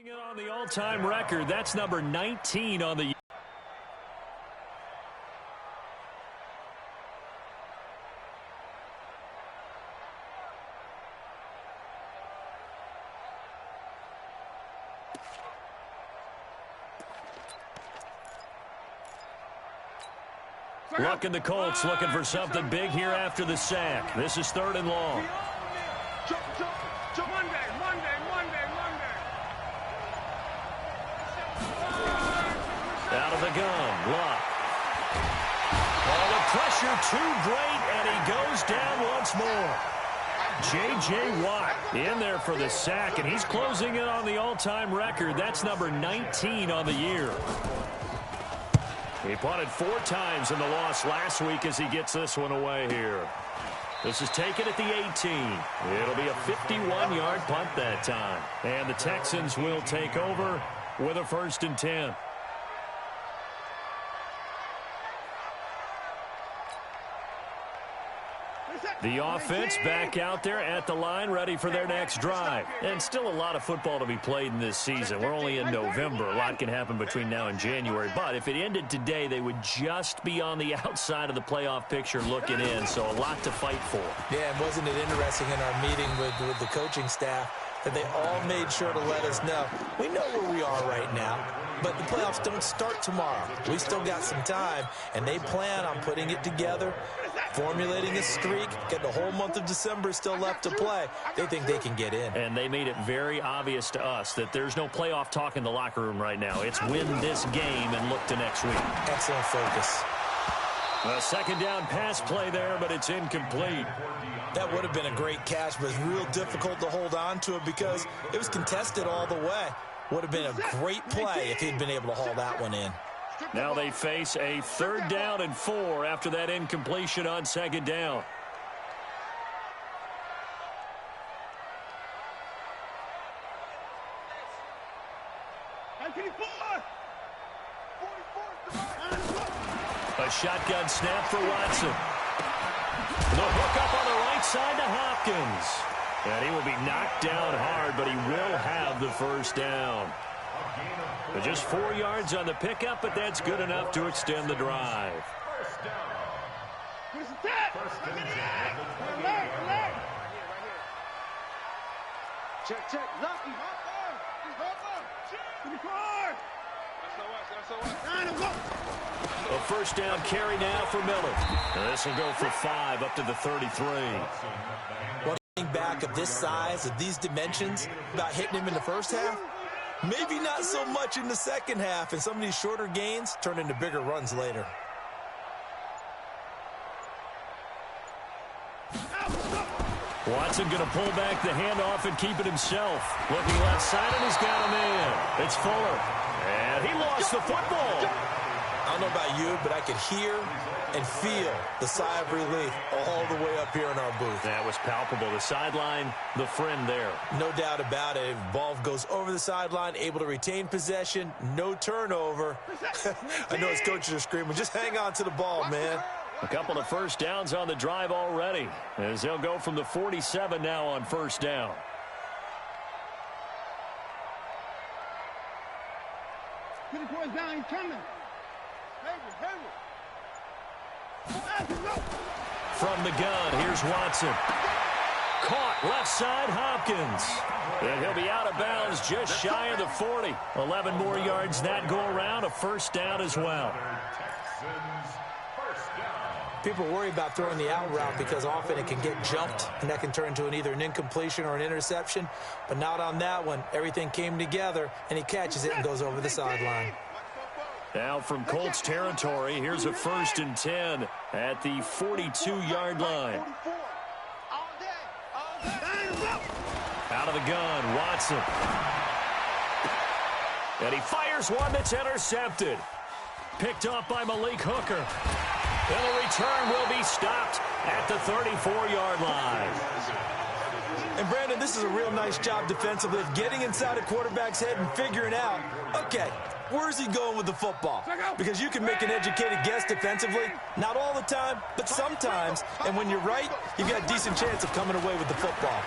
On the all-time record, that's number 19 on the... Looking the Colts, looking for something big here after the sack. This is 3rd and long. Out of the gun, Luck. Oh, the pressure too great, and he goes down once more. J.J. Watt in there for the sack, and he's closing in on the all-time record. That's number 19 on the year. He punted 4 times in the loss last week as he gets this one away here. This is taken at the 18. It'll be a 51-yard punt that time. And the Texans will take over with a 1st and 10. The offense back out there at the line, ready for their next drive. And still a lot of football to be played in this season. We're only in November. A lot can happen between now and January. But if it ended today, they would just be on the outside of the playoff picture looking in. So a lot to fight for. Yeah, and wasn't it interesting in our meeting with the coaching staff that they all made sure to let us know, we know where we are right now, but the playoffs don't start tomorrow. We still got some time, and they plan on putting it together, formulating a streak, getting the whole month of December still left to play. They think they can get in. And they made it very obvious to us that there's no playoff talk in the locker room right now. It's win this game and look to next week. Excellent focus. A 2nd down pass play there, but it's incomplete. That would have been a great catch, but it's real difficult to hold on to it because it was contested all the way. Would have been a great play if he'd been able to haul that one in. Now they face a 3rd down and 4 after that incompletion on 2nd down. A shotgun snap for Watson. The hook up on the right side to Hopkins. And he will be knocked down hard, but he will have the 1st down. But just 4 yards on the pickup, but that's good enough to extend the drive. Check. Lucky. A 1st down carry now for Miller. This will go for 5 up to the 33. Running back of this size, of these dimensions, about hitting him in the first half, maybe not so much in the second half, and some of these shorter gains turn into bigger runs later. Watson going to pull back the handoff and keep it himself. Looking left side, and he's got him in. It's Fuller. And he lost the football. I don't know about you, but I could hear and feel the sigh of relief all the way up here in our booth. That was palpable. The sideline, the friend there. No doubt about it. Ball goes over the sideline, able to retain possession, no turnover. I know his coaches are screaming, just hang on to the ball, man. A couple of 1st downs on the drive already, as they'll go from the 47 now on 1st down. Get the boys down, he's coming. From the gun, here's Watson. Caught left side, Hopkins. And he'll be out of bounds just shy of the 40. 11 more yards that go around, a 1st down as well. People worry about throwing the out route because often it can get jumped, and that can turn into either an incompletion or an interception. But not on that one. Everything came together, and he catches it and goes over the sideline. Now from Colts territory, here's a 1st and 10 at the 42-yard line. Out of the gun, Watson. And he fires one that's intercepted. Picked up by Malik Hooker. And the return will be stopped at the 34-yard line. And, Brandon, this is a real nice job defensively of getting inside a quarterback's head and figuring out, okay, where's he going with the football? Because you can make an educated guess defensively, not all the time, but sometimes. And when you're right, you've got a decent chance of coming away with the football.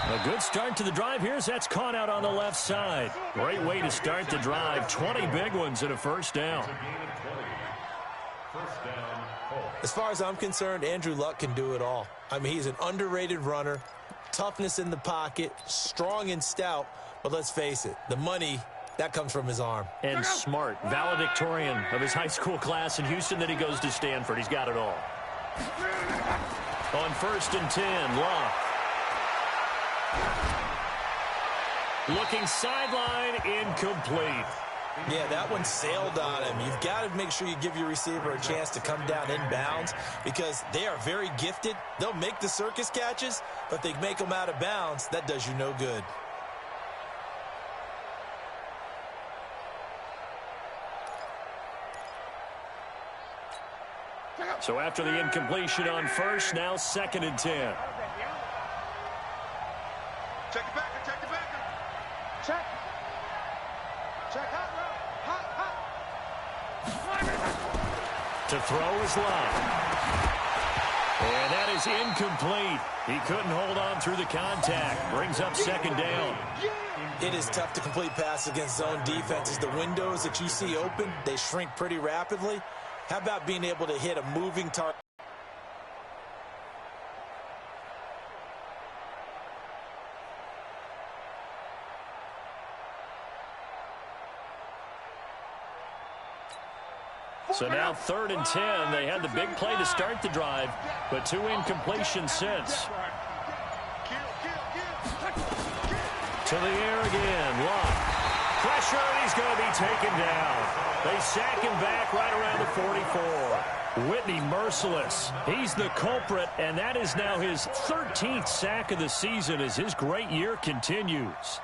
A good start to the drive here as that's caught out on the left side. Great way to start the drive. 20 big ones and a first down. As far as I'm concerned, Andrew Luck can do it all. I mean, he's an underrated runner, toughness in the pocket, strong and stout, but let's face it, the money, that comes from his arm. And smart, valedictorian of his high school class in Houston, then he goes to Stanford. He's got it all. On 1st and 10, Luck. Looking sideline, incomplete. Yeah, that one sailed on him. You've got to make sure you give your receiver a chance to come down inbounds because they are very gifted. They'll make the circus catches, but they make them out of bounds. That does you no good. So after the incompletion on 1st, now 2nd and 10. Check it back, check it back. Check. Check hot, To throw is Luck. And that is incomplete. He couldn't hold on through the contact. Brings up 2nd down. It is tough to complete passes against zone defenses. The windows that you see open, they shrink pretty rapidly. How about being able to hit a moving target? So now 3rd and 10. They had the big play to start the drive, but 2 incompletions since. To the air again. Luck. Pressure, and he's going to be taken down. They sack him back right around the 44. Whitney merciless. He's the culprit, and that is now his 13th sack of the season as his great year continues.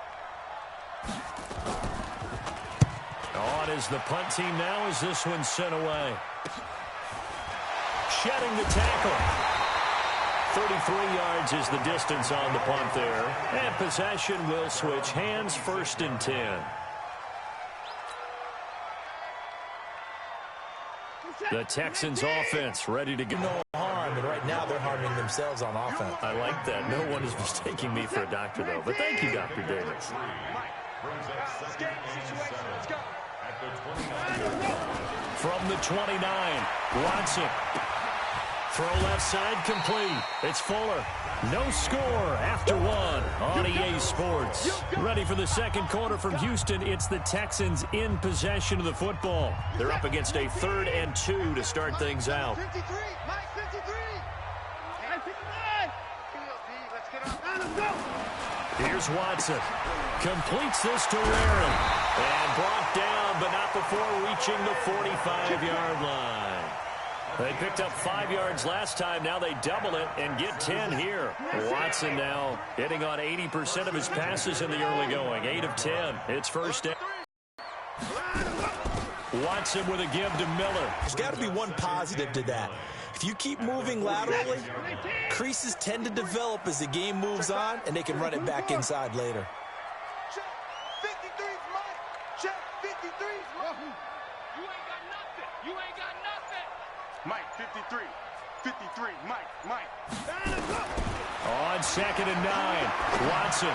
On is the punt team now as this one's sent away. Shedding the tackle. 33 yards is the distance on the punt there. And possession will switch hands. 1st and 10. The Texans offense ready to go. No harm, and right now they're harming themselves on offense. I like that. No one is mistaking me for a doctor, though. But thank you, Dr. Davis. From the 29, Watson. Throw left side complete. It's Fuller. No score after 1 on EA Sports. Ready for the second quarter from Houston. It's the Texans in possession of the football. They're up against a 3rd and 2 to start things out. 53, Mike, 53. Let's go. Here's Watson. Completes this to Warren. And brought down, but not before reaching the 45-yard line. They picked up 5 yards last time. Now they double it and get 10 here. Watson now hitting on 80% of his passes in the early going. 8 of 10. It's 1st down. Watson with a give to Miller. There's got to be one positive to that. If you keep moving laterally, creases tend to develop as the game moves on, and they can run it back inside later. Check 53, Mike. Check 53. You ain't got nothing. You ain't got nothing. Mike, 53. 53, Mike. On 2nd and 9, Watson.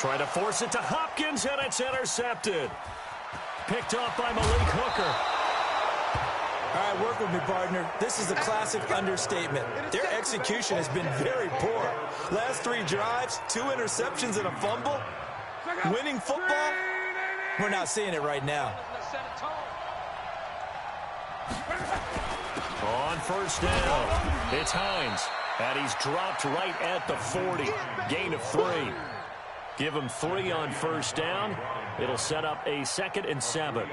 Trying to force it to Hopkins, and it's intercepted. Picked off by Malik Hooker. All right, work with me, partner. This is a classic understatement. Their execution has been very poor. Last 3 drives, 2 interceptions and a fumble. Winning football, we're not seeing it right now. On 1st down, it's Hines. And he's dropped right at the 40. Gain of 3. Give him 3 on 1st down. It'll set up a 2nd and 7.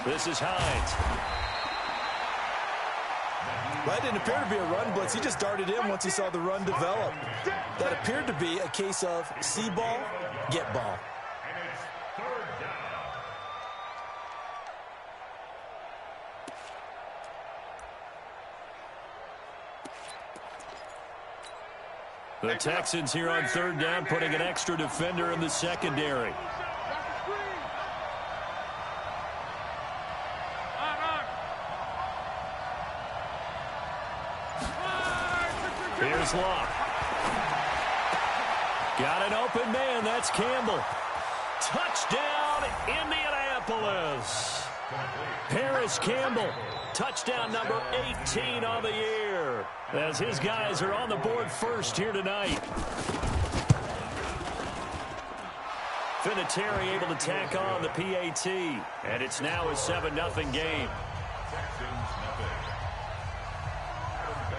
This is Hines. That didn't appear to be a run blitz. He just darted in once he saw the run develop. That appeared to be a case of see ball, get ball. The Texans here on 3rd down, putting an extra defender in the secondary. Here's Luck. Got an open man. That's Campbell. Touchdown, Indianapolis. Paris Campbell, touchdown number 18 on the year, as his guys are on the board first here tonight. Vinatieri able to tack on the PAT, and it's now a 7-0 game.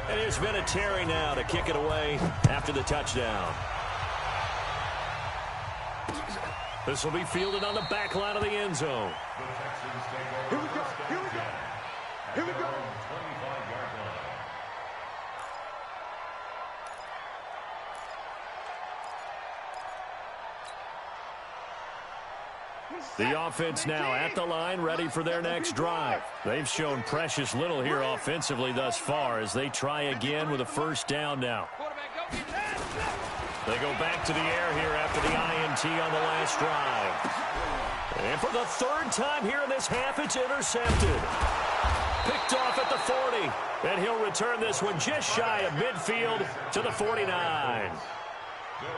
And here's Vinatieri now to kick it away after the touchdown. This will be fielded on the back line of the end zone. Here we go. Here we go. Here we go. The offense now at the line, ready for their next drive. They've shown precious little here offensively thus far as they try again with a first down now. They go back to the air here after the INT on the last drive. And for the third time here in this half, it's intercepted. Picked off at the 40. And he'll return this one just shy of midfield to the 49.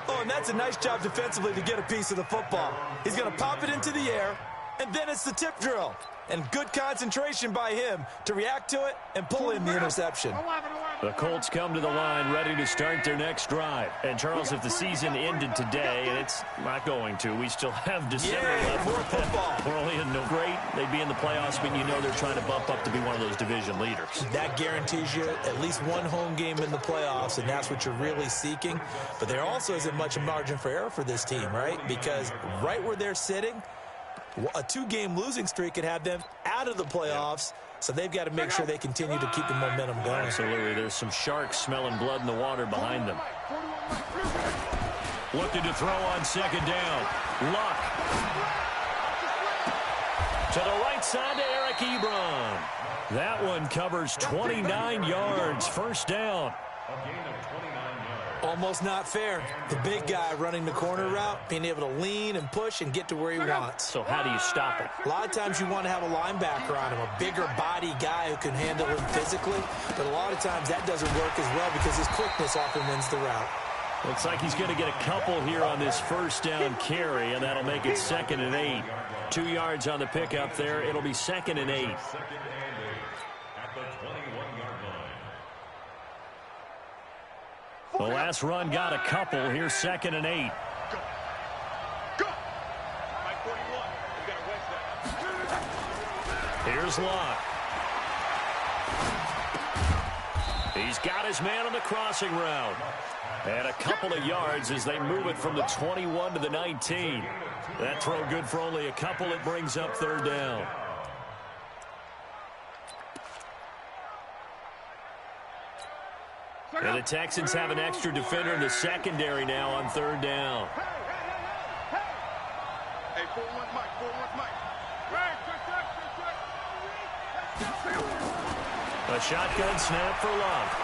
Oh, and that's a nice job defensively to get a piece of the football. He's going to pop it into the air, and then it's the tip drill. And good concentration by him to react to it and pull in the interception. The Colts come to the line ready to start their next drive. And, Charles, if the season ended today, and it's not going to, we still have December left. More football. We're only in no great. They'd be in the playoffs, but you know they're trying to bump up to be one of those division leaders. That guarantees you at least one home game in the playoffs, and that's what you're really seeking. But there also isn't much margin for error for this team, right? Because right where they're sitting, a 2-game losing streak could have them out of the playoffs, so they've got to make sure they continue to keep the momentum going. Absolutely. There's some sharks smelling blood in the water behind them. Looking to throw on second down. Luck. To the right side to Eric Ebron. That one covers 29 yards. First down. Almost not fair. The big guy running the corner route, being able to lean and push and get to where he wants. So how do you stop it? A lot of times you want to have a linebacker on him, a bigger body guy who can handle him physically. But a lot of times that doesn't work as well because his quickness often wins the route. Looks like he's going to get a couple here on this first down carry, and that'll make it 2nd and 8. 2 yards on the pickup there. It'll be 2nd and 8. The last run got a couple. Here's 2nd and 8. Go. Mike 41. You got to wedge that. Here's Luck. He's got his man on the crossing route. And a couple of yards as they move it from the 21 to the 19. That throw good for only a couple. It brings up 3rd down. And the Texans have an extra defender in the secondary now on 3rd down. Hey, 4-1 Mike, 4-1 Mike. A shotgun snap for Luck.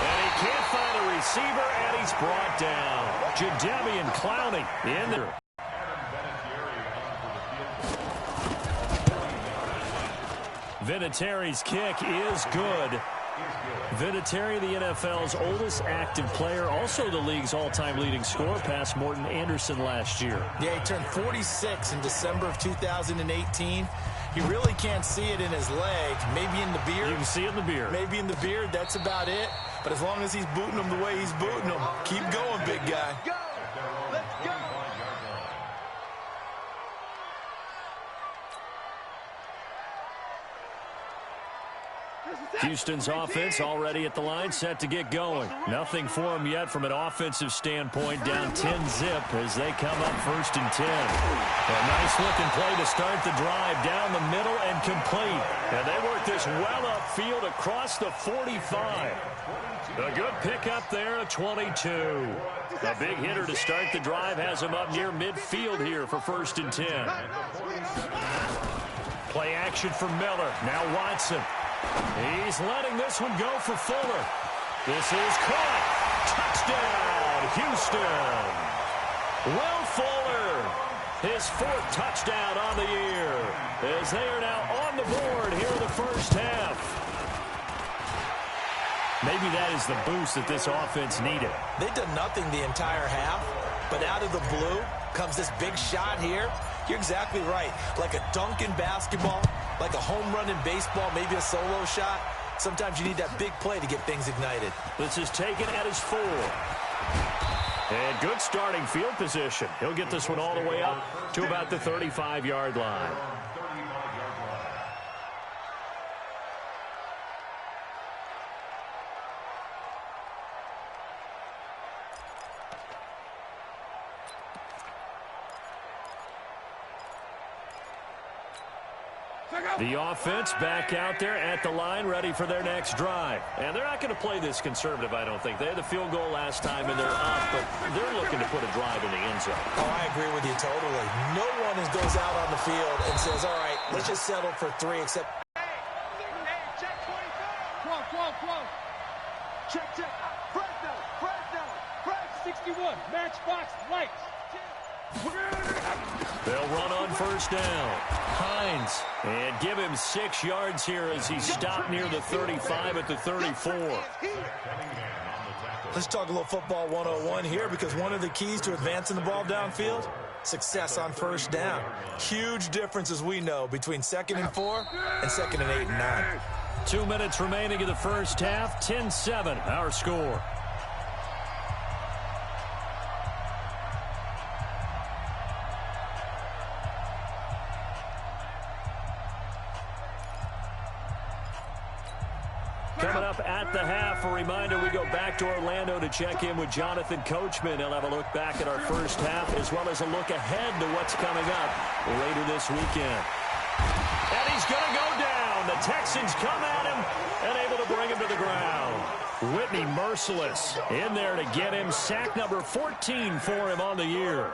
And he can't find a receiver, and he's brought down. Jadeveon Clowney in there. Vinatieri's kick is good. Vinatieri, the NFL's oldest active player, also the league's all-time leading scorer, past Morton Anderson last year. Yeah, he turned 46 in December of 2018. He really can't see it in his leg, maybe in the beard. You can see it in the beard. Maybe in the beard, that's about it. But as long as he's booting him the way he's booting him, keep going, big guy. Go. Let's go. Houston's offense already at the line, set to get going. Nothing for them yet from an offensive standpoint, down 10-zip as they come up 1st and 10. A nice-looking play to start the drive down the middle and complete. And they work this well upfield across the 45. A good pickup there at 22. A big hitter to start the drive has him up near midfield here for 1st and 10. Play action for Miller. Now Watson. He's letting this one go for Fuller. This is caught. Touchdown, Houston. Will Fuller, his 4th touchdown on the year, as they are now on the board here in the first half. Maybe that is the boost that this offense needed. They've done nothing the entire half, but out of the blue comes this big shot here. You're exactly right. Like a dunk in basketball, like a home run in baseball, maybe a solo shot. Sometimes you need that big play to get things ignited. This is taken at his 4. And good starting field position. He'll get this one all the way up to about the 35-yard line. The offense back out there at the line, ready for their next drive. And they're not going to play this conservative, I don't think. They had the field goal last time, and they're up, but they're looking to put a drive in the end zone. Oh, I agree with you totally. No one goes out on the field and says, all right, let's just settle for 3, except... Hey, check 25. 12. Check. Fresh 61. Matchbox lights. They'll run on first down. Hines, and give him 6 yards here as he stopped near the 35 at the 34. Let's talk a little football 101 here, because one of the keys to advancing the ball downfield, success on first down. Huge difference, as we know, between 2nd and 4 and 2nd and 8 and 9. 2 minutes remaining in the first half. 10-7, our score. Coming up at the half, a reminder, we go back to Orlando to check in with Jonathan Coachman. He'll have a look back at our first half, as well as a look ahead to what's coming up later this weekend. And he's going to go down. The Texans come at him and able to bring him to the ground. Whitney merciless in there to get him. Sack number 14 for him on the year.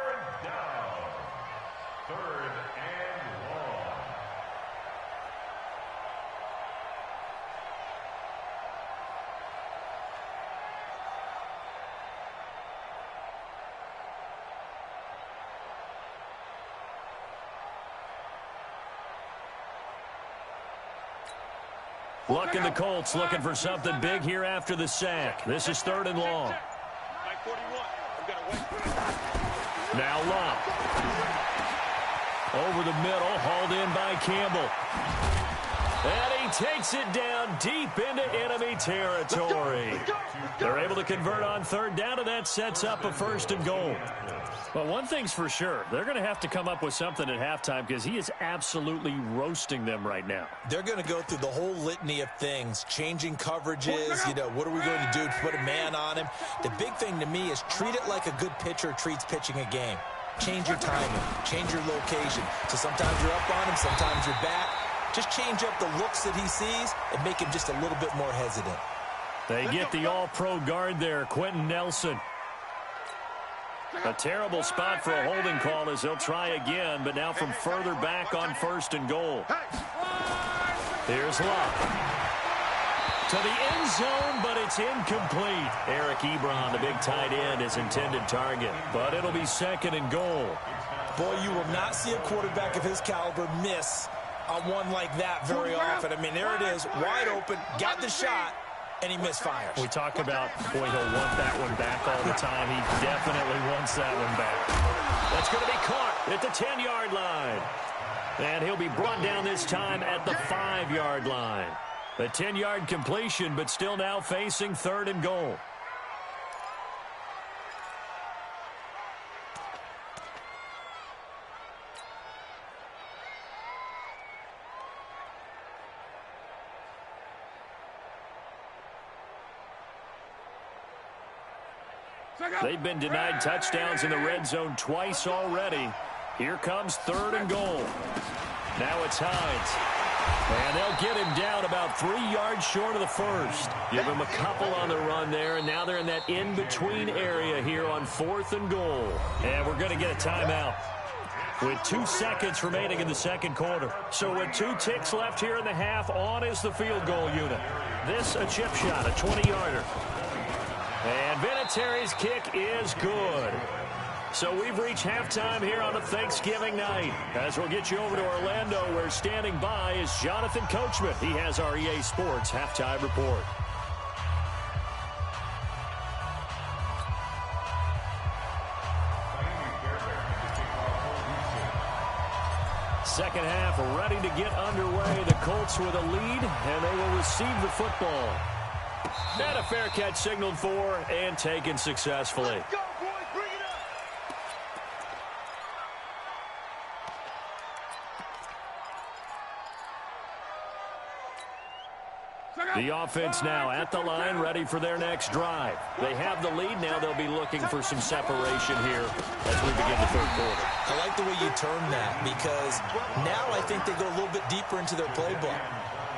Looking the Colts, looking for something big here after the sack. This is 3rd and long. Now Love. Over the middle, hauled in by Campbell. And he takes it down deep into enemy territory. They're able to convert on 3rd down, and that sets up a 1st and goal. Well, one thing's for sure. They're going to have to come up with something at halftime, because he is absolutely roasting them right now. They're going to go through the whole litany of things, changing coverages, what are we going to do to put a man on him? The big thing to me is treat it like a good pitcher treats pitching a game. Change your timing, change your location. So sometimes you're up on him, sometimes you're back. Just change up the looks that he sees and make him just a little bit more hesitant. They get the all-pro guard there, Quentin Nelson. A terrible spot for a holding call as they'll try again, but now from further back on 1st and goal. Here's Love. To the end zone, but it's incomplete. Eric Ebron, the big tight end, his intended target, but it'll be 2nd and goal. Boy, you will not see a quarterback of his caliber miss on one like that very often. I mean, there it is, wide open, got the shot, and he misfires. We talk about, boy, he'll want that one back all the time. He definitely wants that one back. That's going to be caught at the 10-yard line. And he'll be brought down this time at the 5-yard line. A 10-yard completion, but still now facing 3rd and goal. They've been denied touchdowns in the red zone twice already. Here comes 3rd and goal. Now it's Hines. And they'll get him down about 3 yards short of the 1st. Give him a couple on the run there, and now they're in that in-between area here on 4th and goal. And we're going to get a timeout with 2 seconds remaining in the 2nd quarter. So with 2 ticks left here in the half, on is the field goal unit. This a chip shot, a 20-yarder. And Vinatieri's kick is good. So we've reached halftime here on a Thanksgiving night. As we'll get you over to Orlando, where standing by is Jonathan Coachman. He has our EA Sports halftime report. Second half ready to get underway. The Colts with a lead, and they will receive the football. And a fair catch signaled for and taken successfully. Let's go, boys. Bring it up. The offense now at the line, ready for their next drive. They have the lead. Now they'll be looking for some separation here as we begin the third quarter. I like the way you term that, because now I think they go a little bit deeper into their playbook.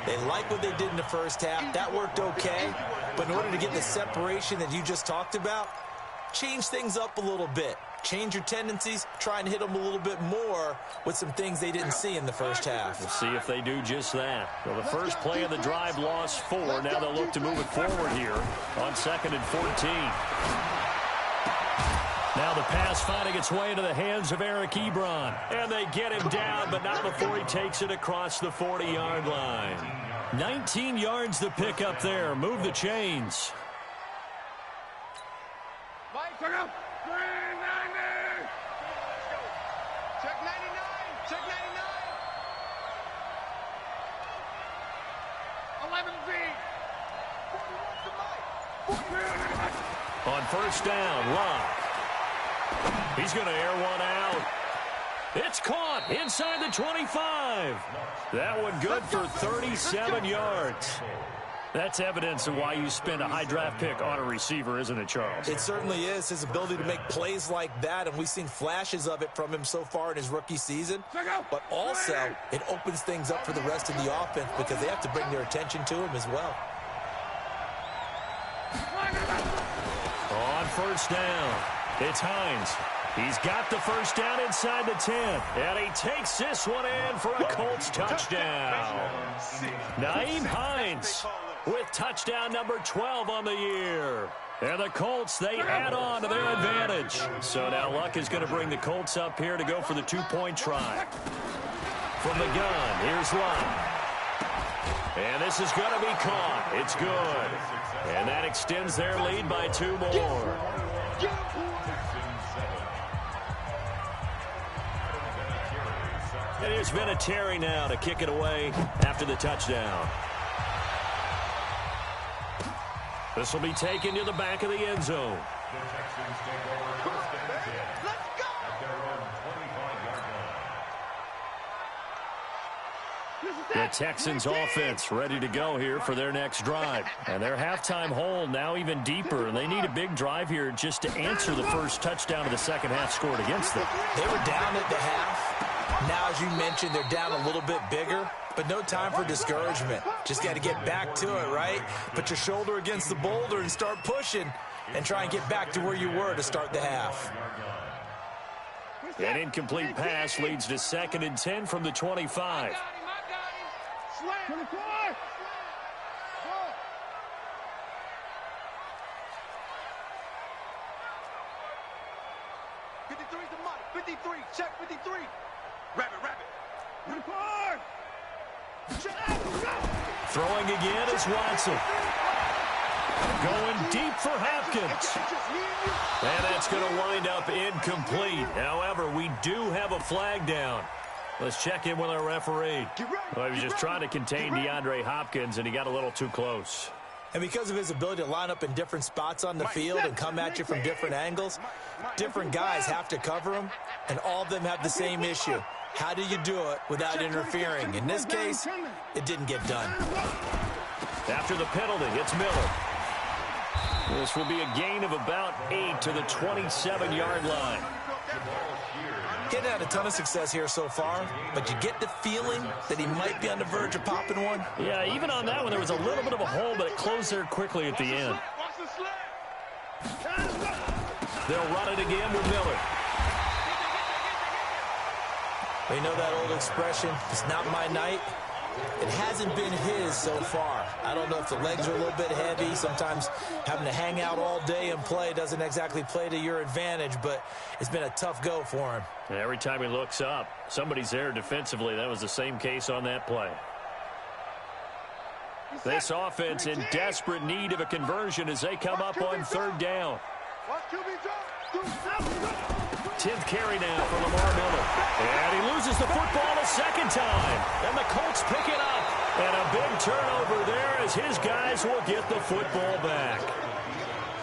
They like what they did in the first half. That worked okay. But in order to get the separation that you just talked about, change things up a little bit. Change your tendencies, try and hit them a little bit more with some things they didn't see in the first half. We'll see if they do just that. Well, the first play of the drive lost 4. Now they'll look to move it forward here on 2nd and 14. Now the pass finding its way into the hands of Eric Ebron. And they get him down, but not before he takes it across the 40-yard line. 19 yards to pick up there. Move the chains. Mike, check out. 390. Check 99. Check 99. 11 Z. 41 to Mike. On first down, Locke. He's going to air one out. It's caught inside the 25. That one good for 37 yards. That's evidence of why you spend a high draft pick on a receiver, isn't it, Charles? It certainly is. His ability to make plays like that, and we've seen flashes of it from him so far in his rookie season. But also, it opens things up for the rest of the offense because they have to bring their attention to him as well. On first down, it's Hines. He's got the first down inside the 10. And he takes this one in for a Colts touchdown. Nyheim Hines with touchdown number 12 on the year. And the Colts, they add on to their advantage. So now Luck is going to bring the Colts up here to go for the two-point try. From the gun, here's Luck. And this is going to be caught. It's good. And that extends their lead by 2 more. And there's been a Terry now to kick it away after the touchdown. This will be taken to the back of the end zone. The Texans offense ready to go here for their next drive. And their halftime hole now even deeper. And they need a big drive here just to answer the first touchdown of the second half scored against them. They were down at the half. Now, as you mentioned, they're down a little bit bigger, but no time for discouragement. Just got to get back to it, right? Put your shoulder against the boulder and start pushing and try and get back to where you were to start the half. An incomplete pass leads to 2nd and 10 from the 25. 53's the Mike. 53. Check 53. Rabbit. Throwing again is Watson. Going deep for Hopkins. And that's going to wind up incomplete. However, we do have a flag down. Let's check in with our referee. Well, he was just trying to contain DeAndre Hopkins, and he got a little too close. And because of his ability to line up in different spots on the field and come at you from different angles, different guys have to cover him, and all of them have the same issue. How do you do it without interfering? In this case, it didn't get done. After the penalty, it's Miller. This will be a gain of about 8 to the 27-yard line. Getting had a ton of success here so far, but you get the feeling that he might be on the verge of popping one. Yeah, even on that one, there was a little bit of a hole, but it closed there quickly at the end. They'll run it again with Miller. You know that old expression, it's not my night. It hasn't been his so far. I don't know if the legs are a little bit heavy. Sometimes having to hang out all day and play doesn't exactly play to your advantage, but it's been a tough go for him. And every time he looks up, somebody's there defensively. That was the same case on that play. This offense in desperate need of a conversion as they come up on 3rd down. 10th carry now for Lamar Miller. And he loses the football to second time. And the Colts pick it up. And a big turnover there as his guys will get the football back.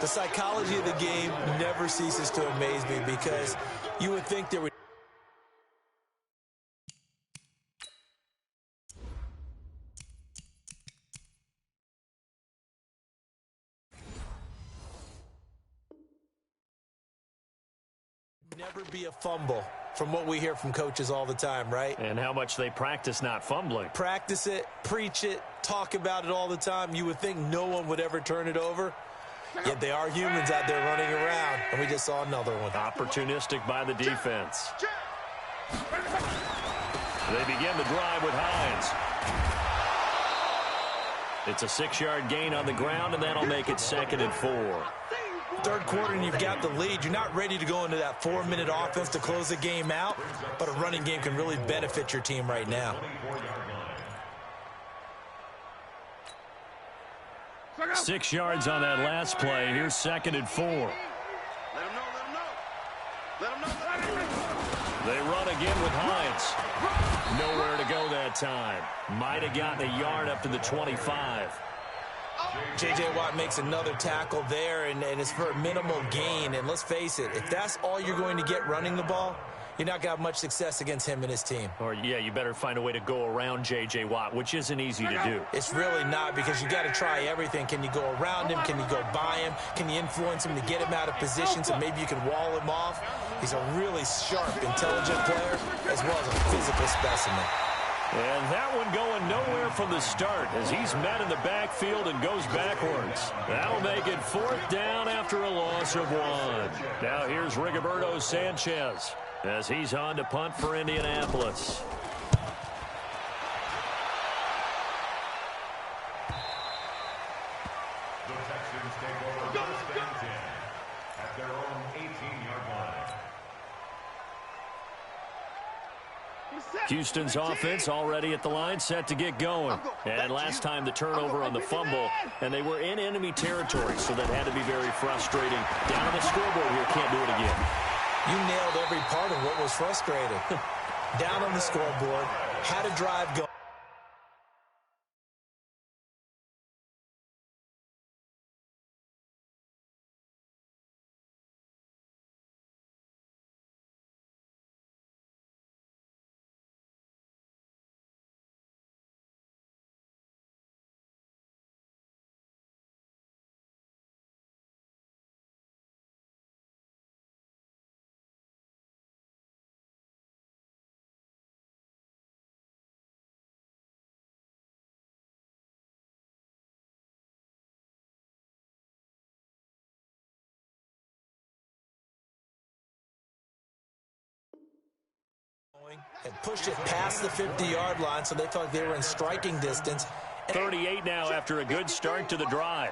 The psychology of the game never ceases to amaze me because you would think there would never be a fumble from what we hear from coaches all the time, right? And how much they practice not fumbling. Practice it, preach it, talk about it all the time. You would think no one would ever turn it over. Yet they are humans out there running around, and we just saw another one. Opportunistic by the defense. They begin the drive with Hines. It's a 6-yard gain on the ground, and that'll make it 2nd and 4. Third quarter, and you've got the lead. You're not ready to go into that 4-minute offense to close the game out, but a running game can really benefit your team right now. 6 yards on that last play. Here's 2nd and 4. Let him know, let him know. Let him know, let him know. They run again with Hines. Nowhere to go that time. Might have gotten a yard up to the 25. J.J. Watt makes another tackle there, and it's for a minimal gain. And let's face it, if that's all you're going to get running the ball, you're not going to have much success against him and his team. Or, yeah, you better find a way to go around J.J. Watt, which isn't easy to do. It's really not, because you got to try everything. Can you go around him? Can you go by him? Can you influence him to get him out of position so maybe you can wall him off? He's a really sharp, intelligent player, as well as a physical specimen. And that one going nowhere from the start as he's met in the backfield and goes backwards. That'll make it 4th down after a loss of 1. Now here's Rigoberto Sanchez as he's on to punt for Indianapolis. The Texans take over first and 10 at their own 18-yard line. Houston's offense already at the line, set to get going. And last time the turnover on the fumble, and they were in enemy territory, so that had to be very frustrating. Down on the scoreboard here, can't do it again. You nailed every part of what was frustrating. Down on the scoreboard, had a drive going. And pushed it past the 50-yard line, so they thought they were in striking distance. 38 now after a good start to the drive.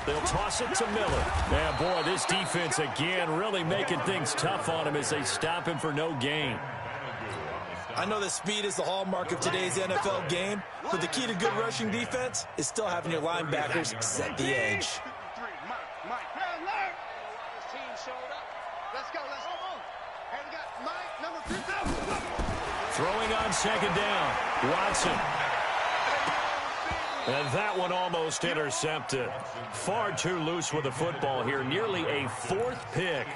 They'll toss it to Miller. Yeah, boy, this defense again really making things tough on him as they stop him for no gain. I know that speed is the hallmark of today's NFL game, but the key to good rushing defense is still having your linebackers set the edge. Throwing on 2nd down, Watson. And that one almost intercepted. Far too loose with the football here. Nearly a 4th pick.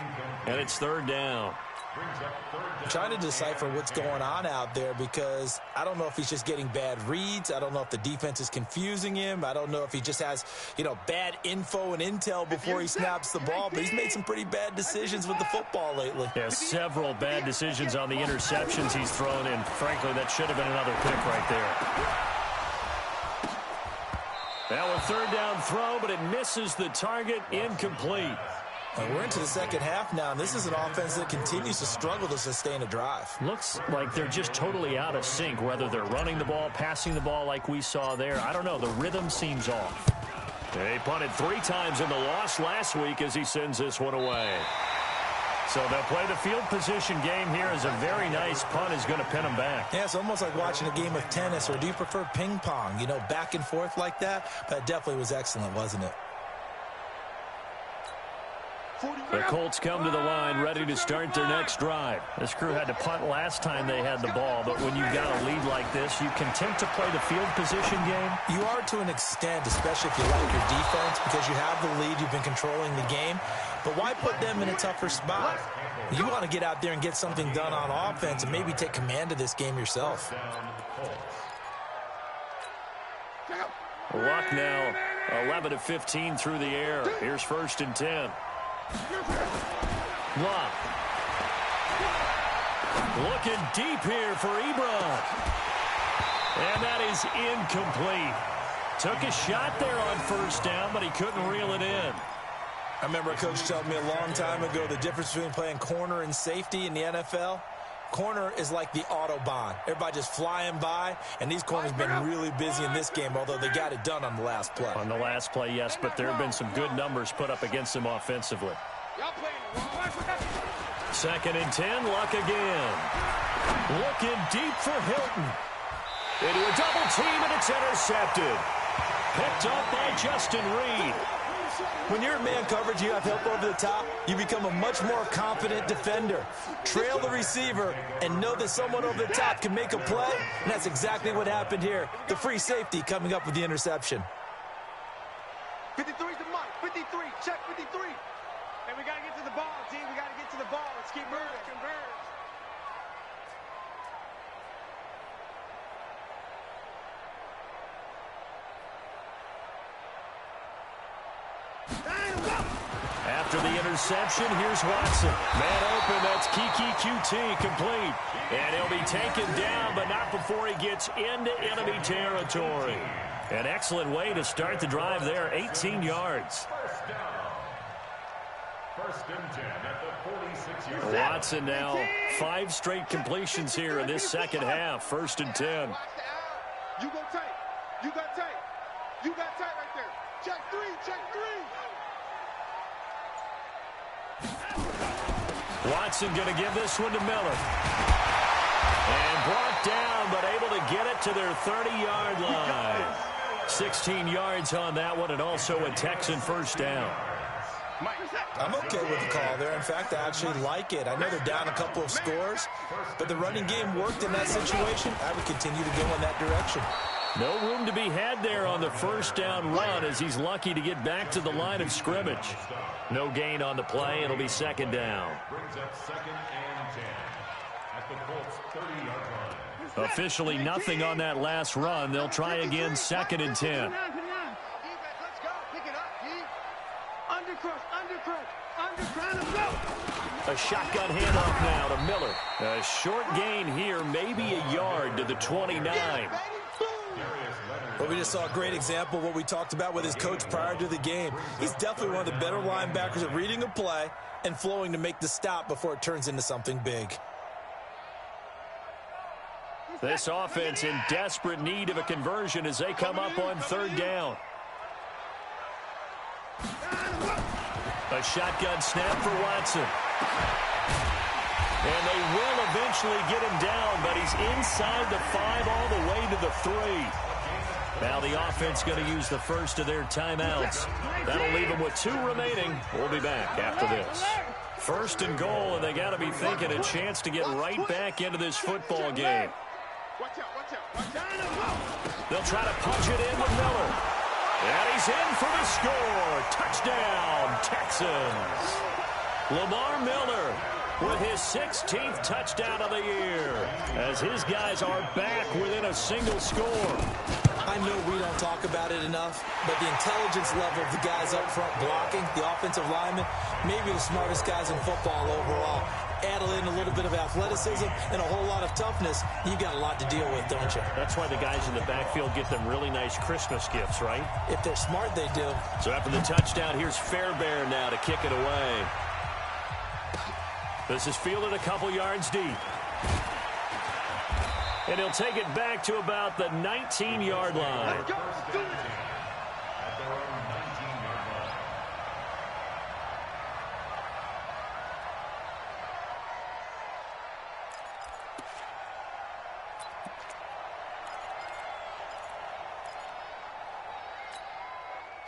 And it's 3rd down. I'm trying to decipher what's going on out there because I don't know if he's just getting bad reads. I don't know if the defense is confusing him. I don't know if he just has, bad info and intel before he snaps the ball. But he's made some pretty bad decisions with the football lately. Yeah, several bad decisions on the interceptions he's thrown in. Frankly, that should have been another pick right there. Now a 3rd down throw, but it misses the target, incomplete. We're into the second half now, and this is an offense that continues to struggle to sustain a drive. Looks like they're just totally out of sync, whether they're running the ball, passing the ball like we saw there. I don't know. The rhythm seems off. They punted 3 times in the loss last week as he sends this one away. So they'll play the field position game here as a very nice punt is going to pin them back. Yeah, it's almost like watching a game of tennis, or do you prefer ping pong? Back and forth like that? But it definitely was excellent, wasn't it? The Colts come to the line, ready to start their next drive. This crew had to punt last time they had the ball, but when you've got a lead like this, you content to play the field position game? You are to an extent, especially if you like your defense, because you have the lead, you've been controlling the game. But why put them in a tougher spot? You want to get out there and get something done on offense and maybe take command of this game yourself. Luck now, 11-15 through the air. Here's 1st and 10. Luck. Looking deep here for Ebron. And that is incomplete. Took a shot there on 1st down, but he couldn't reel it in. I remember a coach telling me a long time ago the difference between playing corner and safety in the NFL. Corner is like the Autobahn. Everybody just flying by, and these corners have been really busy in this game, although they got it done on the last play. On the last play, yes, but there have been some good numbers put up against them offensively. 2nd and 10, Luck again. Looking deep for Hilton. Into a double team, and it's intercepted. Picked up by Justin Reed. When you're in man coverage, you have help over the top, you become a much more confident defender. Trail the receiver and know that someone over the top can make a play, and that's exactly what happened here. The free safety coming up with the interception. 53's the mark. 53. Check 53. And we got to get to the ball, team. We got to get to the ball. Let's keep moving. After the interception, here's Watson. Man open, that's Kiki QT complete. And he'll be taken down, but not before he gets into enemy territory. An excellent way to start the drive there, 18 yards. 1st and 10 at the 46-yard line. Watson now, 5 straight completions here in this second half. 1st and 10. You go tight. You got tight. You got tight right there. Check 3. Check 3. Watson going to give this one to Miller. And brought down, but able to get it to their 30-yard line. 16 yards on that one, and also a Texan 1st down. I'm okay with the call there. In fact, I actually like it. I know they're down a couple of scores, but the running game worked in that situation. I would continue to go in that direction. No room to be had there on the 1st down run as he's lucky to get back to the line of scrimmage. No gain on the play. It'll be 2nd down. Brings up 2nd and 10 at the Colts 30-yard line. Officially nothing on that last run. They'll try again 2nd and 10. Let's go. Pick it up, G. Undercrush. Let's go. A shotgun handoff now to Miller. A short gain here, maybe a yard to the 29. But we just saw a great example of what we talked about with his coach prior to the game. He's definitely one of the better linebackers at reading a play and flowing to make the stop before it turns into something big. This offense in desperate need of a conversion as they come up on 3rd down. A shotgun snap for Watson. And they will eventually get him down, but he's inside the 5 all the way to the 3. Now the offense going to use the first of their timeouts. That'll leave them with 2 remaining. We'll be back after this. 1st and goal, and they got to be thinking a chance to get right back into this football game. They'll try to punch it in with Miller. And he's in for the score. Touchdown, Texans. Lamar Miller with his 16th touchdown of the year as his guys are back within a single score. I know we don't talk about it enough, but the intelligence level of the guys up front blocking, the offensive linemen, maybe the smartest guys in football overall. Add in a little bit of athleticism and a whole lot of toughness, you've got a lot to deal with, don't you? That's why the guys in the backfield get them really nice Christmas gifts, right? If they're smart, they do. So after the touchdown, here's Fairbairn now to kick it away. This is fielded a couple yards deep. And he'll take it back to about the 19-yard line. Let's go. Do it. At their own 19-yard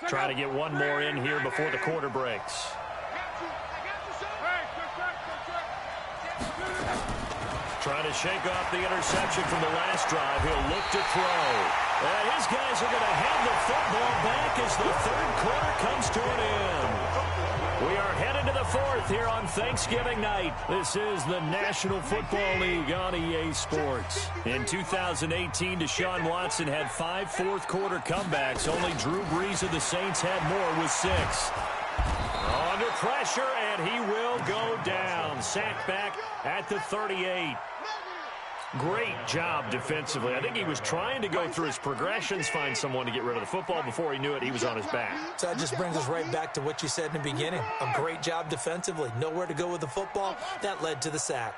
line. Try to get one more in here before the quarter breaks. Trying to shake off the interception from the last drive. He'll look to throw. And his guys are going to have the football back as the third quarter comes to an end. We are headed to the fourth here on Thanksgiving night. This is the National Football League on EA Sports. In 2018, Deshaun Watson had 5 fourth-quarter comebacks. Only Drew Brees of the Saints had more with 6. Under pressure, and he will go down. Sacked back at the 38. Great job defensively. I think he was trying to go through his progressions, find someone to get rid of the football. Before he knew it, he was on his back. So that just brings us right back to what you said in the beginning. A great job defensively. Nowhere to go with the football. That led to the sack.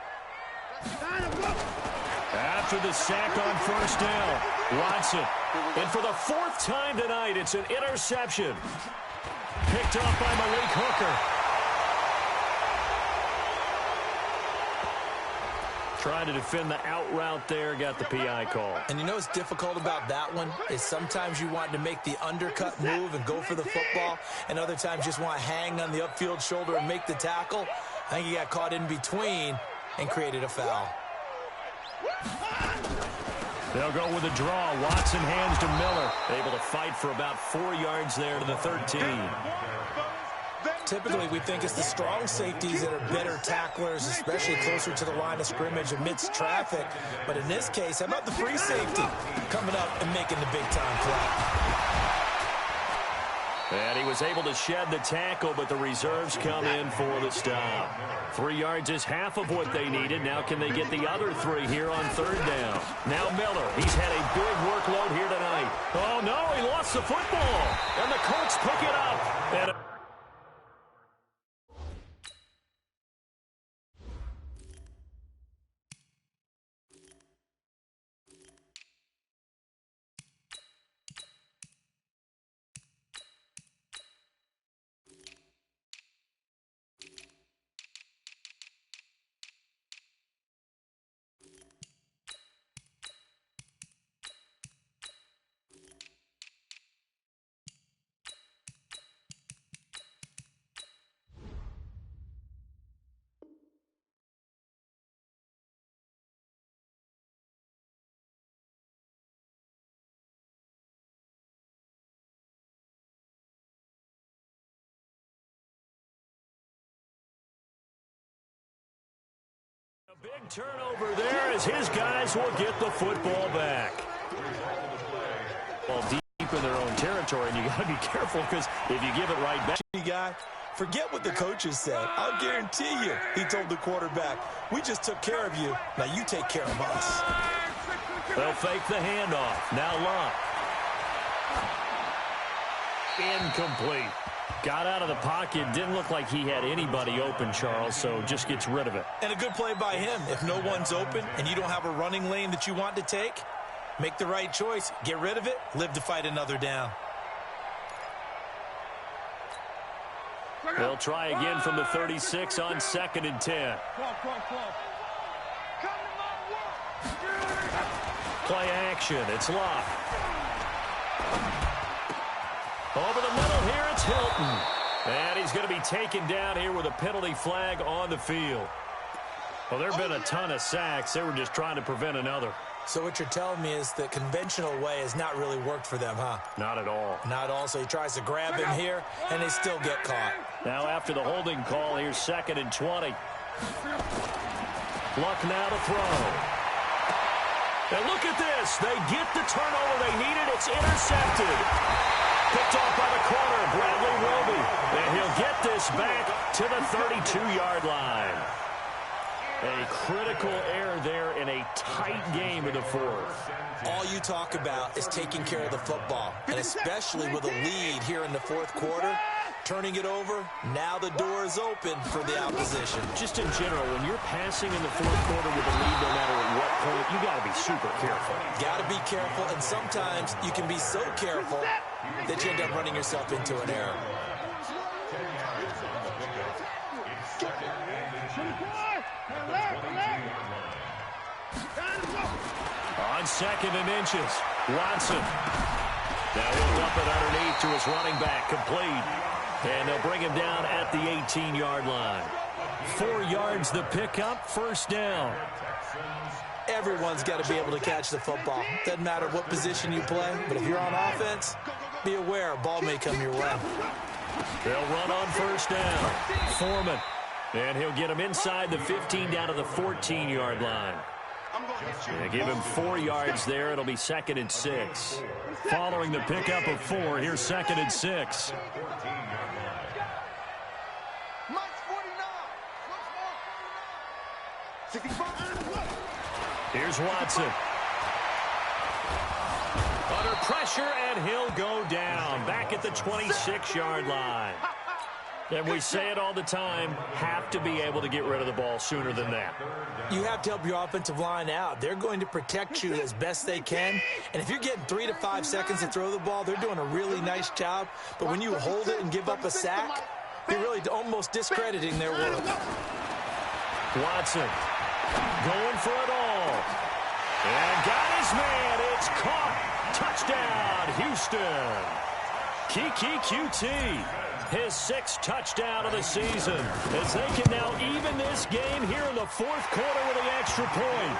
After the sack on first down, Watson. And for the 4th time tonight, it's an interception. Picked off by Malik Hooker. Trying to defend the out route there, got the PI call. And you know what's difficult about that one is sometimes you want to make the undercut move and go for the football, and other times just want to hang on the upfield shoulder and make the tackle. I think he got caught in between and created a foul. They'll go with a draw. Watson hands to Miller. Able to fight for about 4 yards there to the 13. Typically, we think it's the strong safeties that are better tacklers, especially closer to the line of scrimmage amidst traffic. But in this case, how about the free safety coming up and making the big-time play? And he was able to shed the tackle, but the reserves come in for the stop. 3 yards is half of what they needed. Now can they get the other 3 here on third down? Now Miller. He's had a big workload here tonight. Oh, no, he lost the football. And the Colts pick it up. And a big turnover there as his guys will get the football back. Well, deep in their own territory, and you got to be careful because if you give it right back. Guy, forget what the coaches said. I'll guarantee you, he told the quarterback, we just took care of you. Now you take care of us. They'll fake the handoff. Now Locke. Incomplete. Got out of the pocket. Didn't look like he had anybody open, Charles, so just gets rid of it. And a good play by him. If no one's open and you don't have a running lane that you want to take, make the right choice. Get rid of it. Live to fight another down. They'll try again from the 36 on 2nd and 10. Play action. It's Locke. Over the middle here, it's Hilton. And he's going to be taken down here with a penalty flag on the field. Well, there have been a ton of sacks. They were just trying to prevent another. So what you're telling me is the conventional way has not really worked for them, huh? Not at all. Not at all. So he tries to grab him here, and they still get caught. Now after the holding call, here's 2nd and 20. Luck now to throw. And look at this. They get the turnover they needed. It's intercepted. Picked off by the corner, Bradley Roby. And he'll get this back to the 32-yard line. A critical error there in a tight game in the 4th. All you talk about is taking care of the football, and especially with a lead here in the 4th quarter, turning it over, now the door is open for the opposition. Just in general, when you're passing in the 4th quarter with a lead, no matter at what point, you got to be super careful. Got to be careful, and sometimes you can be so careful that you end up running yourself into an error. On 2nd and inches, Watson. Now he'll dump it underneath to his running back, complete. And they'll bring him down at the 18-yard line. 4 yards the pickup, first down. Everyone's got to be able to catch the football. Doesn't matter what position you play, but if you're on offense, be aware a ball may come your way. They'll run on first down. Foreman. And he'll get him inside the 15 down to the 14-yard line. They give him 4 yards there. It'll be 2nd and 6. Following the pickup of 4, here's 2nd and 6. Here's Watson. Under pressure, and he'll go down. Back at the 26-yard line. And we say it all the time, have to be able to get rid of the ball sooner than that. You have to help your offensive line out. They're going to protect you as best they can. And if you're getting 3 to 5 seconds to throw the ball, they're doing a really nice job. But when you hold it and give up a sack, you're really almost discrediting their work. Watson going for it all. And got his man. It's caught. Touchdown, Houston. Kiki QT. His 6th touchdown of the season, as they can now even this game here in the 4th quarter with the extra point.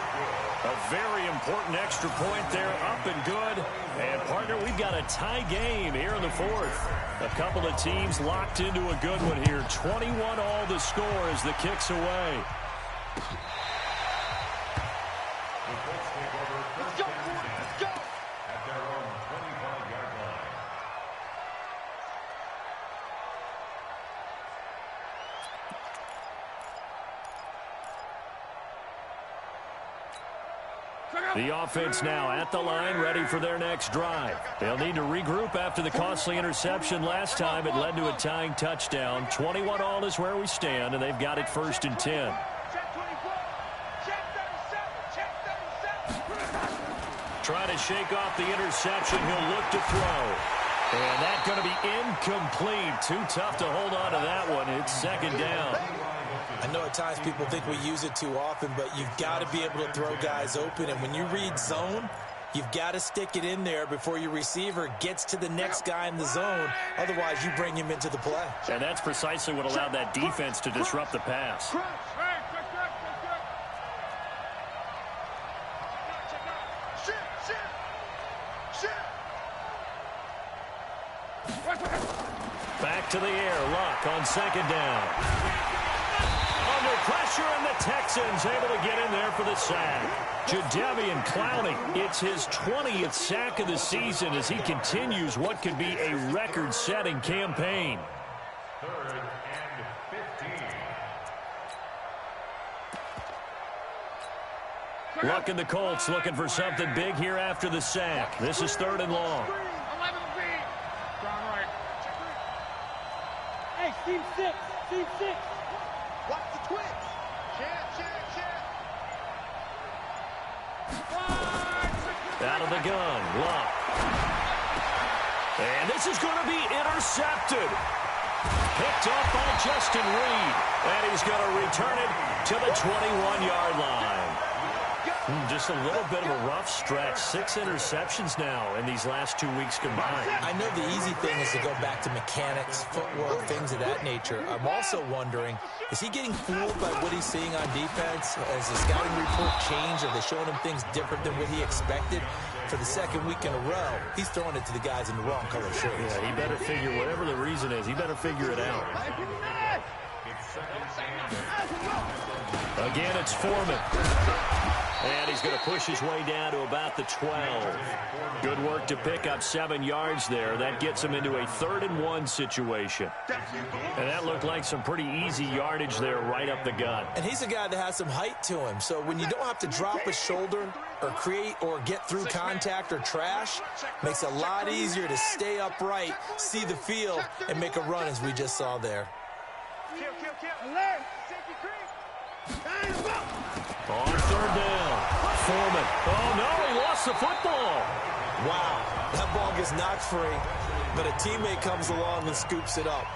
A very important extra point there, up and good. And, partner, we've got a tie game here in the 4th. A couple of teams locked into a good one here. 21 all the score as the kick's away. The offense now at the line, ready for their next drive. They'll need to regroup after the costly interception last time. It led to a tying touchdown. 21 all is where we stand, and they've got it 1st and 10. Trying to shake off the interception. He'll look to throw. And that's going to be incomplete. Too tough to hold on to that one. It's 2nd down. I know at times people think we use it too often, but you've got to be able to throw guys open. And when you read zone, you've got to stick it in there before your receiver gets to the next guy in the zone. Otherwise, you bring him into the play. And that's precisely what allowed that defense to disrupt the pass. Back to the air. Luck on 2nd down. Under pressure, and the Texans able to get in there for the sack. Jadeveon Clowney, it's his 20th sack of the season as he continues what could be a record-setting campaign. 3rd and 15. Luck and the Colts looking for something big here after the sack. This is 3rd and long. Hey, team 6, team 6. Watch the twins. Check. Out of the gun, Luck. And this is going to be intercepted. Picked off by Justin Reed. And he's going to return it to the 21-yard line. Just a little bit of a rough stretch. 6 interceptions now in these last 2 weeks combined. I know the easy thing is to go back to mechanics, footwork, things of that nature. I'm also wondering, is he getting fooled by what he's seeing on defense? Has the scouting report changed? Are they showing him things different than what he expected? For the 2nd week in a row, he's throwing it to the guys in the wrong color shirts. Yeah, he better figure, whatever the reason is, he better figure it out. Again, it's Foreman. And he's going to push his way down to about the 12. Good work to pick up 7 yards there. That gets him into a 3rd and 1 situation. And that looked like some pretty easy yardage there right up the gut. And he's a guy that has some height to him. So when you don't have to drop a shoulder or create or get through contact or trash, makes it a lot easier to stay upright, see the field, and make a run as we just saw there. Alert! Safety creep! On 3rd down, Foreman. Oh, no, he lost the football. Wow, that ball gets knocked free, but a teammate comes along and scoops it up.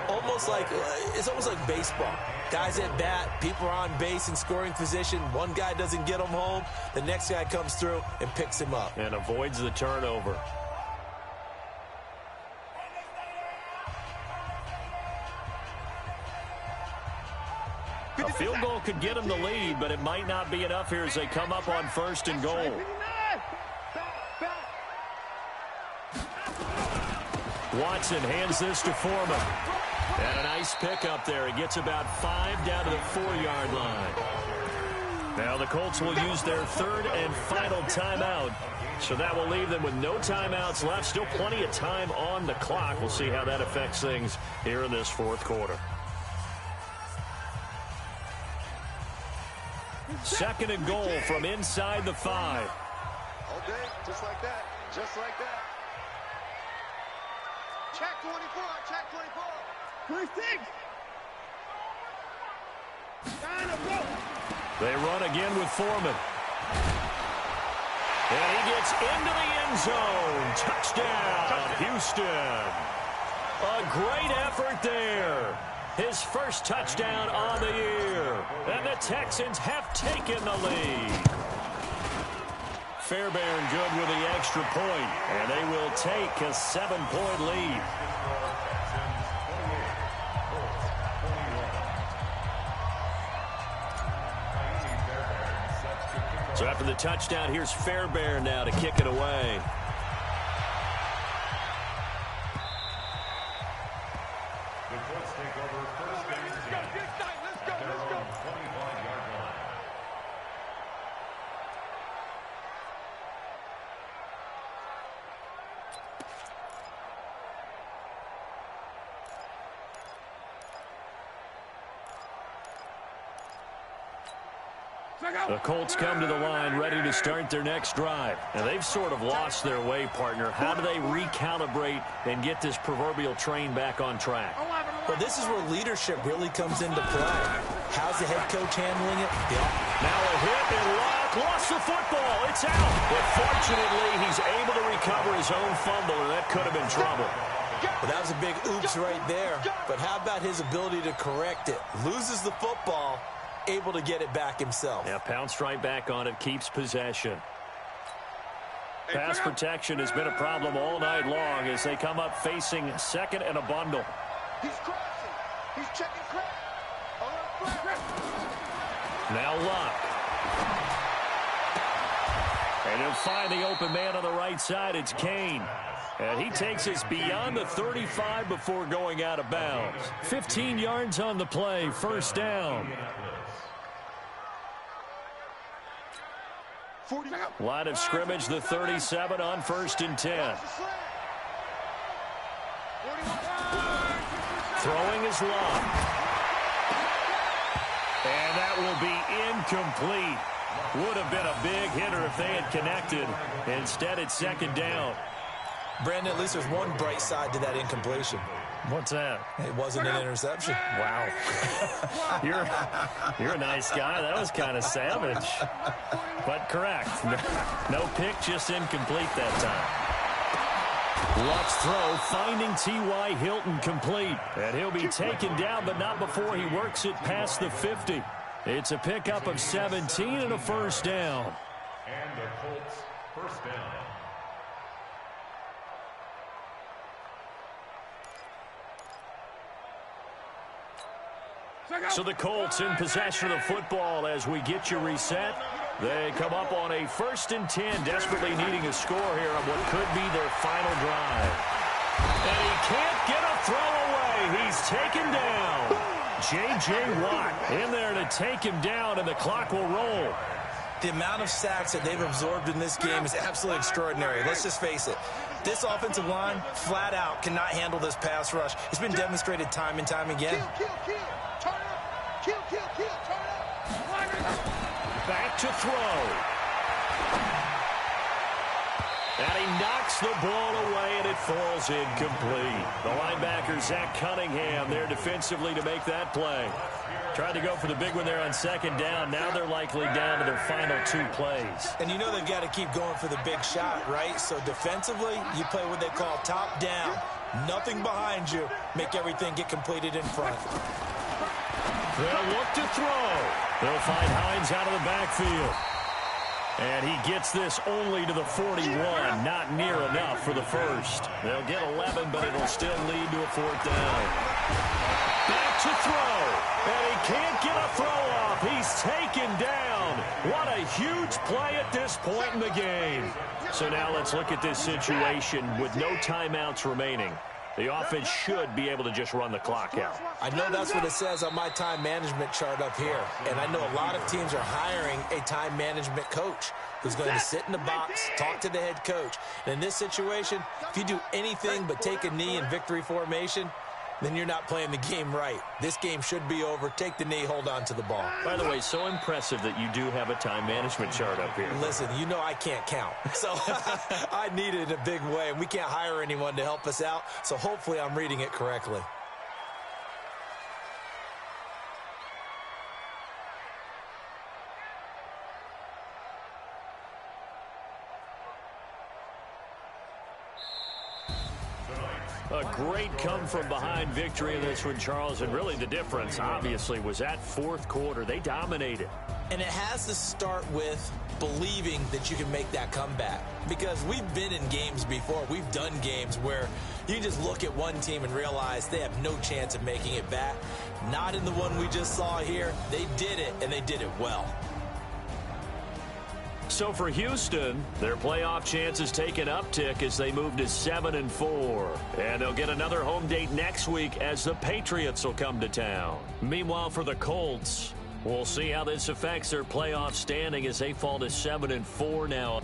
It's almost like baseball. Guys at bat, people are on base in scoring position. One guy doesn't get him home. The next guy comes through and picks him up. And avoids the turnover. Field goal could get them the lead, but it might not be enough here as they come up on 1st and goal. Watson hands this to Foreman. And a nice pickup there. He gets about 5 down to the 4-yard line. Now the Colts will use their 3rd and final timeout. So that will leave them with no timeouts left. Still plenty of time on the clock. We'll see how that affects things here in this 4th quarter. 2nd and goal from inside the 5. All day, just like that. Just like that. Check 24, check 24. 26. They run again with Foreman. And he gets into the end zone. Touchdown, Houston. A great effort there. His first touchdown on the year. And the Texans have taken the lead. Fairbairn good with the extra point. And they will take a 7-point lead. So after the touchdown, here's Fairbairn now to kick it away. The Colts take over 1st and 10. Let's go. 25-yard line. The Colts come to the line ready to start their next drive. Now, they've sort of lost their way, partner. How do they recalibrate and get this proverbial train back on track? Well, this is where leadership really comes into play. How's the head coach handling it? Now a hit and Locke lost the football. It's out. But fortunately, he's able to recover his own fumble, and that could have been trouble. Well, that was a big oops right there. But how about his ability to correct it? Loses the football, able to get it back himself. Yeah, pounced right back on it, keeps possession. Pass protection has been a problem all night long as they come up facing 2nd and a bundle. He's crossing. He's checking crack. Now Locke. And he'll find the open man on the right side. It's Kane. And he takes us beyond the 35 before going out of bounds. 15 yards on the play, 1st down. Line of scrimmage, the 37 on 1st and 10. Throwing is Locke. And that will be incomplete. Would have been a big hitter if they had connected. Instead, it's 2nd down. Brandon, at least there's one bright side to that incompletion. What's that? It wasn't an interception. Wow. You're a nice guy. That was kind of savage. But correct. No pick, just incomplete that time. Luck's throw finding T.Y. Hilton complete. And he'll be taken down, but not before he works it past the 50. It's a pickup of 17 and a 1st down. And the Colts 1st down. So the Colts in possession of the football as we get you reset. They come up on a 1st and 10, desperately needing a score here on what could be their final drive. And he can't get a throw away. He's taken down. J.J. Watt in there to take him down, and the clock will roll. The amount of sacks that they've absorbed in this game is absolutely extraordinary. Let's just face it. This offensive line, flat out, cannot handle this pass rush. It's been demonstrated time and time again. Kill. Turn up. Kill. Turn up. Back to throw. And he knocks the ball away, and it falls incomplete. The linebacker, Zach Cunningham, there defensively to make that play. Tried to go for the big one there on 2nd down. Now they're likely down to their final 2 plays. And you know they've got to keep going for the big shot, right? So defensively, you play what they call top down. Nothing behind you. Make everything get completed in front. They'll look to throw. They'll find Hines out of the backfield. And he gets this only to the 41. Not near enough for the 1st. They'll get 11, but it'll still lead to a 4th down. Back to throw. And he can't get a throw off. He's taken down. What a huge play at this point in the game. So now let's look at this situation with no timeouts remaining. The offense should be able to just run the clock out. I know that's what it says on my time management chart up here. And I know a lot of teams are hiring a time management coach who's going to sit in the box, talk to the head coach. And in this situation, if you do anything but take a knee in victory formation, then you're not playing the game right. This game should be over. Take the knee, hold on to the ball. By the way, so impressive that you do have a time management chart up here. Listen, you know I can't count. So I need it in a big way. And we can't hire anyone to help us out. So hopefully I'm reading it correctly. A great come-from-behind victory in this one, Charles, and really the difference, obviously, was that fourth quarter. They dominated. And it has to start with believing that you can make that comeback. Because we've been in games before. We've done games where you just look at one team and realize they have no chance of making it back. Not in the one we just saw here. They did it, and they did it well. So for Houston, their playoff chances take an uptick as they move to 7-4. And they'll get another home date next week as the Patriots will come to town. Meanwhile, for the Colts, we'll see how this affects their playoff standing as they fall to 7-4 now.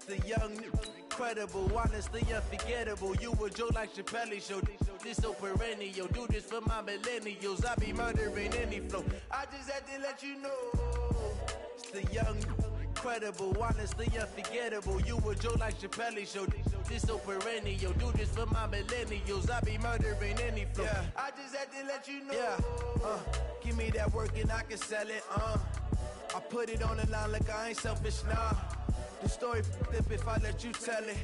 The young, incredible, honestly unforgettable. You a joke like Chappelle show. This so perennial. Do this for my millennials. I be murdering any flow. I just had to let you know. It's the young, incredible, honestly unforgettable. You a joke like Chappelle show. This so perennial. Do this for my millennials. I be murdering any flow. Yeah. I just had to let you know. Yeah. Give me that work and I can sell it. I put it on the line like I ain't selfish, nah. The story flip if I let you tell it.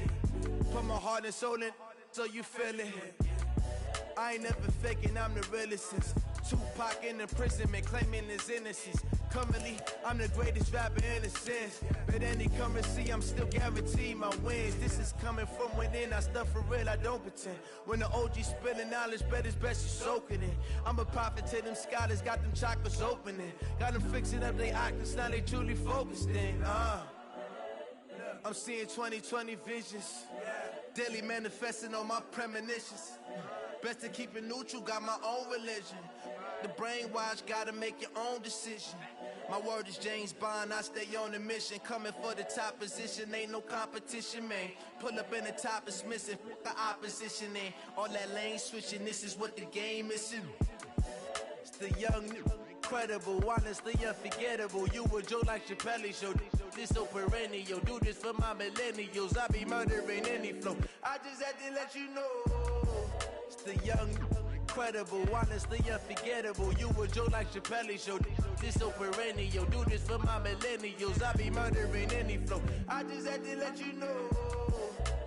Put my heart and soul in so you feel it. I ain't never faking, I'm the realest since Tupac in imprisonment, claiming his innocence. Currently, I'm the greatest rapper in a sense. But any currency, I'm still guaranteed my wins. This is coming from within, I stuff for real, I don't pretend. When the OG spilling knowledge, bet it's best you soak it in. I'm a prophet to them scholars, got them chakras opening. Got them fixing up their octaves, now they truly focused in. I'm seeing 2020 visions. Daily manifesting on my premonitions. Best to keep it neutral, got my own religion. The brainwash, gotta make your own decision. My word is James Bond, I stay on a mission. Coming for the top position, ain't no competition, man. Pull up in the top is missing, the opposition in. All that lane switching, this is what the game is. It's the young, incredible, honestly unforgettable. You a joke like Chappelle show. This so perennial, do this for my millennials. I be murdering any flow. I just had to let you know. It's the young, incredible, honestly unforgettable. You a joke like Chappelle show. This so perennial, do this for my millennials. I be murdering any flow. I just had to let you know.